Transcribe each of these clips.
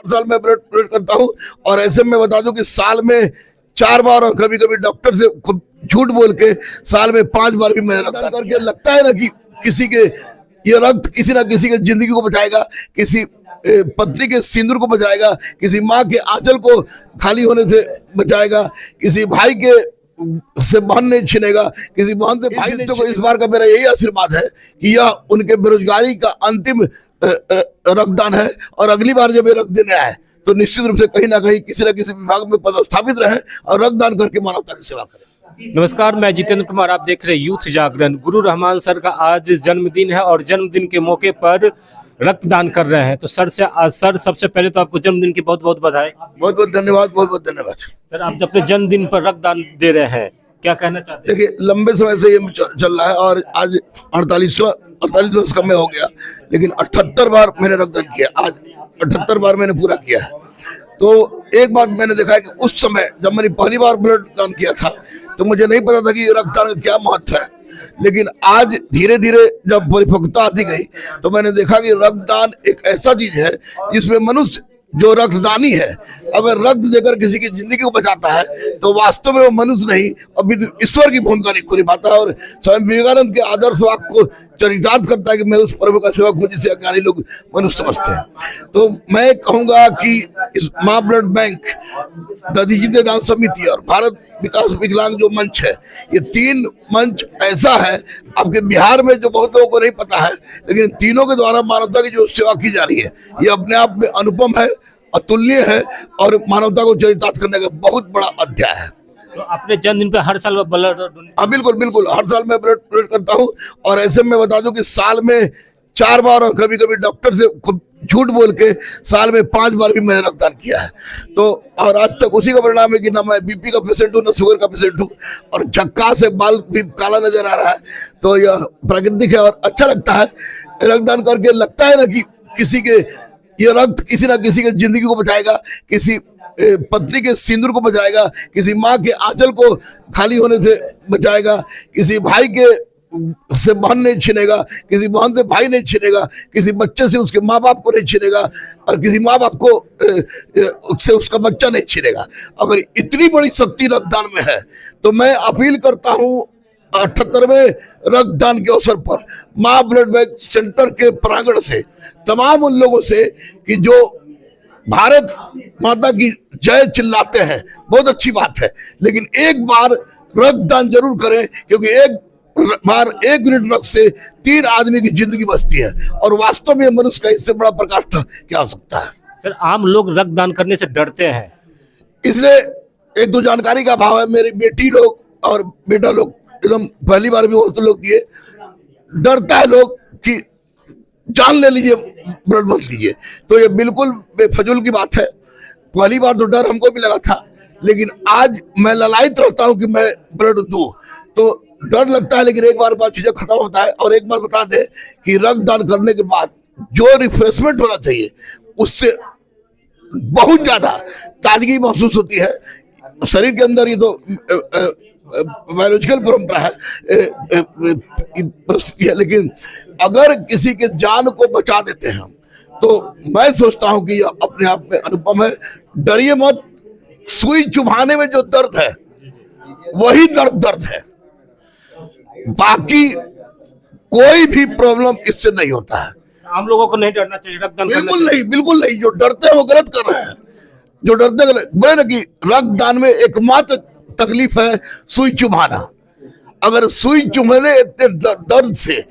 साल मैं blood donate करता हूँ और ऐसे में बता दूं कि साल में 4 बार और कभी कभी डॉक्टर से झूठ बोल के साल में 5 बार भी मैंने रक्तदान करके लगता है ना कि किसी के ये रक्त किसी ना किसी के जिंदगी को बचाएगा, किसी पत्नी के सिंदूर को बचाएगा, किसी माँ के आंचल को खाली होने से बचाएगा, किसी भाई के से बहन नहीं छीनेगा, किसी बहन से भाई नहीं। को इस बार का मेरा यही आशीर्वाद है कि यह उनके बेरोजगारी का अंतिम रक्तदान है और अगली बार जब ये रक्त देने आए तो निश्चित रूप से कहीं ना कहीं किसी न किसी विभाग में पदस्थापित रहे और रक्तदान करके मानवता की सेवा करें। नमस्कार, मैं जितेंद्र कुमार, आप देख रहे हैं यूथ जागरण। गुरु रहमान सर का आज जन्मदिन है और जन्मदिन के मौके पर रक्तदान कर रहे हैं। तो सर सबसे पहले तो आपको जन्मदिन की बहुत बहुत बधाई। बहुत बहुत धन्यवाद, बहुत बहुत धन्यवाद। सर, आप अपने जन्मदिन पर रक्तदान दे रहे हैं, क्या कहना चाहते हैं? देखिए, लंबे समय से ये चल रहा है और आज 48 वर्ष का मैं हो गया, लेकिन 78 बार मैंने रक्तदान किया। आज 78 बार मैंने पूरा किया है। तो एक बात मैंने देखा है कि उस समय जब मैंने पहली बार ब्लड दान किया था तो मुझे नहीं पता था कि रक्तदान का क्या महत्व है, लेकिन आज धीरे धीरे जब परिपक्वता आती गई तो मैंने देखा कि रक्तदान एक ऐसा चीज है जिसमें मनुष्य जो रक्तदानी है अगर रक्त देकर किसी की जिंदगी को बचाता है तो वास्तव में वो मनुष्य नहीं अभी ईश्वर की भूमिका को निभाता है और स्वामी विवेकानंद के आदर्श वाक्य को चरितार्थ करता है कि मैं उस प्रभु का सेवक हूँ जिसे अज्ञानी लोग मनुष्य समझते हैं। तो मैं कहूंगा कि इस माँ ब्लड बैंक, दधीचि दान समिति और भारत विकास विकलांग जो मंच है, ये 3 मंच ऐसा है आपके बिहार में जो बहुत लोगों को नहीं पता है, लेकिन तीनों के द्वारा मानवता की जो सेवा की जा रही है ये अपने आप में अनुपम है, अतुल्य है और मानवता को चरितार्थ करने का बहुत बड़ा अध्याय है। तो अपने जन्मदिन पे हर साल ब्लड? हाँ, बिल्कुल बिल्कुल, हर साल मैं ब्लड डोनेट करता हूँ और ऐसे में बता दूं कि साल में 4 बार और कभी कभी डॉक्टर से झूठ बोल के साल में 5 बार भी मैंने रक्तदान किया है। तो और आज तक उसी का परिणाम है कि ना मैं बीपी का पेशेंट हूँ ना शुगर का पेशेंट हूँ और झक्का से बाल भी काला नजर आ रहा है। तो यह प्राकृतिक है और अच्छा लगता है रक्तदान करके। लगता है ना कि किसी के ये रक्त किसी ना किसी के जिंदगी को बचाएगा, किसी पत्नी के सिंदूर को बचाएगा, किसी माँ के आंचल को खाली होने से बचाएगा, किसी भाई के से बहन नहीं छीनेगा, किसी बहन से भाई नहीं छीनेगा, किसी बच्चे से उसके माँ बाप को नहीं छीनेगा और किसी माँ बाप को से उसका बच्चा नहीं छीनेगा। अगर इतनी बड़ी शक्ति रक्तदान में है तो मैं अपील करता हूँ 78वें रक्तदान के अवसर पर माँ ब्लड बैंक सेंटर के प्रांगण से तमाम उन लोगों से कि जो भारत माता की जय चिल्लाते हैं, बहुत अच्छी बात है, लेकिन एक बार रक्तदान जरूर करें क्योंकि एक बार 1 यूनिट रक्त से 3 आदमी की जिंदगी बचती है और वास्तव में मनुष्य का इससे बड़ा प्रकाश क्या हो सकता है। सर, आम लोग रक्तदान करने से डरते हैं, इसलिए एक तो जानकारी का अभाव है। मेरी बेटी लोग और बेटा लोग एकदम पहली बार भी बहुत लोग किए, डरता है लोग कि जान ले लीजिए, ब्लड मत लीजिए। तो ये बिल्कुल बेफजूल की बात है। पहली बार तो डर हमको भी लगा था, लेकिन आज मैं ललायित रहता हूँ कि मैं ब्लड दूं। तो डर लगता है, लेकिन एक बार बाद चीजें खत्म होता है। और एक बात बता दें कि रक्तदान करने के बाद जो रिफ्रेशमेंट होना चाहिए उससे बहुत ज्यादा ताजगी महसूस होती है शरीर के अंदर। ये तो बायोलॉजिकल परंपरा है, परिस्थिति है, लेकिन अगर किसी के जान को बचा देते हैं तो मैं सोचता हूं कि यह अपने आप में अनुपम है। डरिए मत, सुई चुभाने में जो दर्द है वही दर्द है, बाकी कोई भी प्रॉब्लम इससे नहीं होता है। आम लोगों को नहीं डरना चाहिए रक्तदान करने से? बिल्कुल नहीं। जो डरते हैं वो गलत कर रहे हैं। जो डरते बोले ना कि रक्तदान में एकमात्र तकलीफ है सुई चुभाना। अगर सुई चुभने इतने दर्द से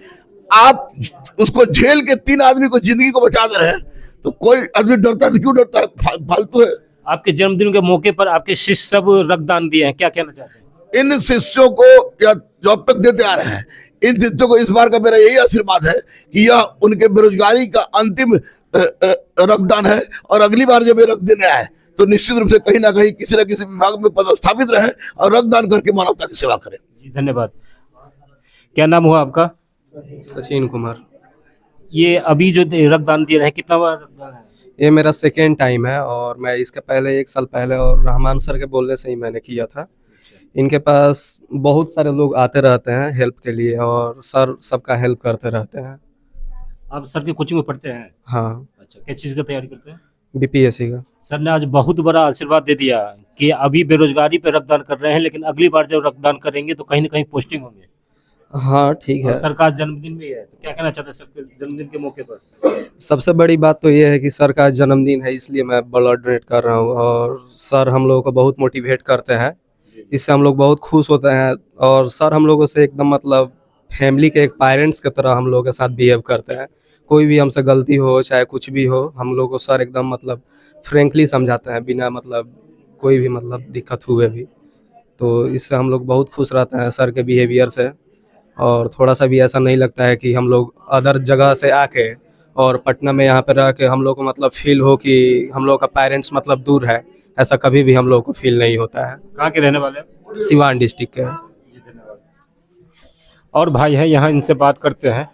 आप उसको झेल के 3 आदमी को जिंदगी को बचा दे रहे हैं तो कोई आदमी डरता है? क्यों डरता है? फालतू है। आपके जन्मदिन के मौके पर आपके शिष्य सब रक्तदान दिए हैं, क्या कहना चाहते हैं? इन शिष्यों को या जो अब तक देते आ रहे हैं, इन शिष्यों को इस बार का मेरा यही आशीर्वाद है कि यह उनके बेरोजगारी का अंतिम रक्तदान है और अगली बार जब ये रक्त देने आए तो निश्चित रूप से कहीं ना कहीं किसी न किसी विभाग में पदस्थापित रहे और रक्तदान करके मानवता की सेवा करें। धन्यवाद। क्या नाम हुआ आपका? सचिन कुमार। ये अभी जो रक्तदान दिए रहे हैं, कितना बार रक्तदान है? ये मेरा 2nd टाइम है और मैं इसके पहले 1 साल पहले और रहमान सर के बोलने से ही मैंने किया था। इनके पास बहुत सारे लोग आते रहते हैं हेल्प के लिए और सर सबका हेल्प करते रहते हैं। आप सर की कोचिंग में पढ़ते हैं? हाँ। अच्छा, किस चीज़ का तैयारी करते हैं? बीपीएससी का। सर ने आज बहुत बड़ा आशीर्वाद दे दिया कि अभी बेरोजगारी पे रक्तदान कर रहे हैं, लेकिन अगली बार जब रक्तदान करेंगे तो कहीं ना कहीं पोस्टिंग होंगे। हाँ ठीक और है। सर का आज जन्मदिन भी है, तो क्या कहना चाहते हैं सर के जन्मदिन के मौके पर? सबसे बड़ी बात तो ये है कि सर का जन्मदिन है, इसलिए मैं ब्लड डोनेट कर रहा हूँ। और सर हम लोगों को बहुत मोटिवेट करते हैं, इससे हम लोग बहुत खुश होते हैं। और सर हम लोगों से एकदम मतलब फैमिली के एक पेरेंट्स की तरह हम लोगों के साथ बिहेव करते हैं। कोई भी हमसे गलती हो चाहे कुछ भी हो, हम लोग को सर एकदम मतलब फ्रेंकली समझाते हैं, बिना मतलब कोई भी मतलब दिक्कत हुए भी। तो इससे हम लोग बहुत खुश रहते हैं सर के बिहेवियर से। और थोड़ा सा भी ऐसा नहीं लगता है कि हम लोग अदर जगह से आके और पटना में यहाँ पे रह के हम लोग को मतलब फील हो कि हम लोग का पेरेंट्स मतलब दूर है। ऐसा कभी भी हम लोग को फील नहीं होता है। कहाँ के रहने वाले हैं? सिवान डिस्ट्रिक्ट के। और भाई है यहाँ, इनसे बात करते हैं।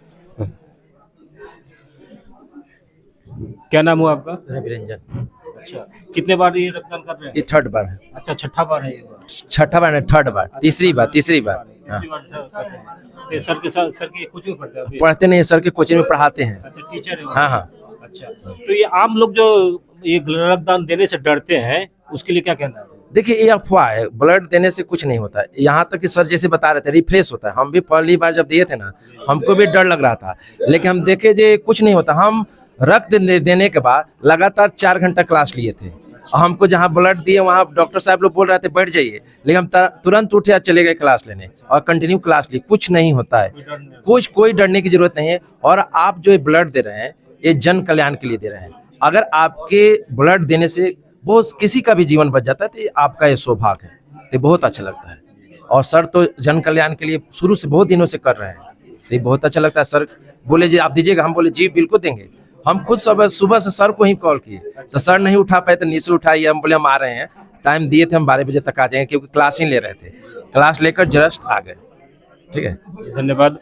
क्या नाम हुआ आपका? रवि रंजन। अच्छा, कितने बार ये रक्तदान कर रहे हैं? ये थर्ड बार है। अच्छा, छठा बार है ये बार। छठा बार नहीं, थर्ड बार, तीसरी बार। तीसरी बार कर रहे हैं। तो सर के साथ, सर की कोचिंग पढ़ते हैं अभी? पढ़ते नहीं, सर के कोचिंग में पढ़ाते हैं। अच्छा, टीचर है वो? हाँ हाँ। अच्छा, तो ये आम लोग जो ये रक्तदान देने से डरते हैं, उसके लिए क्या कहना है? देखिए ये अफवाह है, ब्लड देने से कुछ नहीं होता है। यहाँ तक कि सर जैसे बता रहे थे रिफ्रेश होता है। हम भी पहली बार जब दिए थे ना, हमको भी डर लग रहा था, लेकिन हम देखे जे कुछ नहीं होता। हम रक्त देने के बाद लगातार 4 घंटा क्लास लिए थे। हमको जहाँ ब्लड दिए वहाँ डॉक्टर साहब लोग बोल रहे थे बैठ जाइए, लेकिन हम तुरंत उठे चले गए क्लास लेने और कंटिन्यू क्लास ली। कुछ नहीं होता है, कोई डरने की जरूरत नहीं है। और आप जो ब्लड दे रहे हैं ये जन कल्याण के लिए दे रहे हैं। अगर आपके ब्लड देने से बहुत किसी का भी जीवन बच जाता है तो ये आपका ये सौभाग्य है, तो बहुत अच्छा लगता है। और सर तो जन कल्याण के लिए शुरू से बहुत दिनों से कर रहे हैं, तो ये बहुत अच्छा लगता है। सर बोले जी आप दीजिएगा, हम बोले जी बिल्कुल देंगे। हम खुद सुबह से सर को ही कॉल किए, तो सर नहीं उठा पाए तो नीचे उठाइए। हम बोले हम आ रहे हैं, टाइम दिए थे हम 12 बजे तक आ जाएंगे, क्योंकि क्लास ही ले रहे थे। क्लास लेकर जस्ट आ गए। ठीक है, धन्यवाद।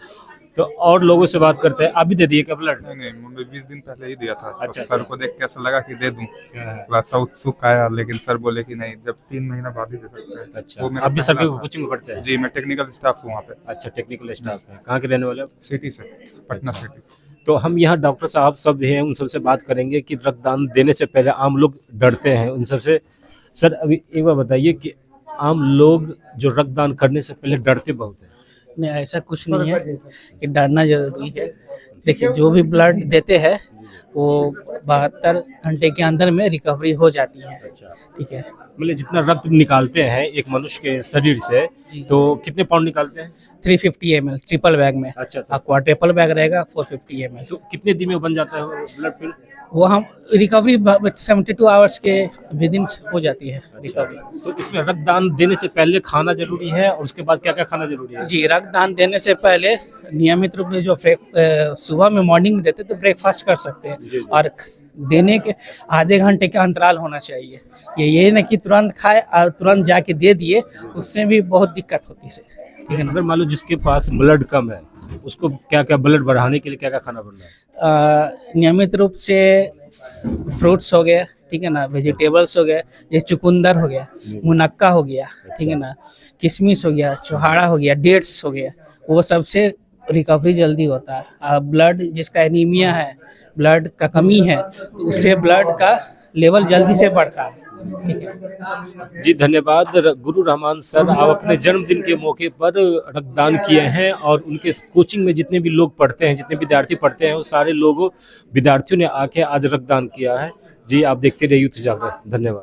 तो और लोगों से बात करते हैं। अभी दे दिए क्या ब्लड? नहीं, मुझे 20 दिन पहले ही दिया था। अच्छा, तो सर को देख के ऐसा लगा कि दे दूं, थोड़ा सा उत्सुक आया, लेकिन सर बोले कि नहीं, जब 3 महीना बाद ही दे सकते हैं। अच्छा, वो मेरा आप भी सर के पहला था। कोचिंग में पढ़ते हैं? जी, मैं टेक्निकल स्टाफ हूँ वहाँ पे। अच्छा, टेक्निकल स्टाफ है। कहाँ के रहने वाले आप? सिटी से, पटना सिटी। तो हम यहाँ डॉक्टर साहब सब हैं, उन सबसे बात करेंगे कि रक्तदान देने से पहले आम लोग डरते हैं उन सबसे। सर अभी एक बार बताइए कि आम लोग जो रक्तदान करने से पहले डरते बहुत हैं। नहीं, ऐसा कुछ नहीं है कि डरना जरूरी है। देखिए जो भी ब्लड देते हैं वो 72 घंटे के अंदर में रिकवरी हो जाती है। ठीक है, मतलब जितना रक्त निकालते हैं एक मनुष्य के शरीर से, तो कितने पाउंड निकालते हैं? 350 ml ट्रिपल बैग में। अच्छा, और क्वाड्रपल बैग रहेगा 450 ml। तो कितने दिन में बन जाता है ब्लड फिर? वो हम रिकवरी 72 आवर्स के विदिन हो जाती है रिकवरी। तो इसमें रक्तदान देने से पहले खाना जरूरी है, और उसके बाद क्या क्या खाना जरूरी है? जी, रक्तदान देने से पहले नियमित रूप में जो सुबह में मॉर्निंग में देते तो ब्रेकफास्ट कर सकते हैं, और देने के आधे घंटे का अंतराल होना चाहिए। ये नहीं कि तुरंत खाए और तुरंत जाके दे दिए, उससे भी बहुत दिक्कत होती है। ठीक है, अगर मान लो जिसके पास ब्लड कम है, उसको क्या क्या ब्लड बढ़ाने के लिए क्या क्या खाना पड़ना है? नियमित रूप से फ्रूट्स हो गए, ठीक है ना, वेजिटेबल्स हो गए, ये चुकंदर हो गया, मुनक्का हो गया, ठीक है ना, किशमिश हो गया, छोहाड़ा हो गया, डेट्स हो गया, वो सबसे रिकवरी जल्दी होता है। ब्लड जिसका एनीमिया है, ब्लड का कमी है, तो उससे ब्लड का लेवल जल्दी से बढ़ता है। ठीक है जी, धन्यवाद। गुरु रहमान सर आप अपने जन्मदिन के मौके पर रक्तदान किए हैं, और उनके कोचिंग में जितने भी लोग पढ़ते हैं, जितने विद्यार्थी पढ़ते हैं, वो सारे लोगों विद्यार्थियों ने आके आज रक्तदान किया है। जी, आप देखते रहिए यूथ जागरण। धन्यवाद।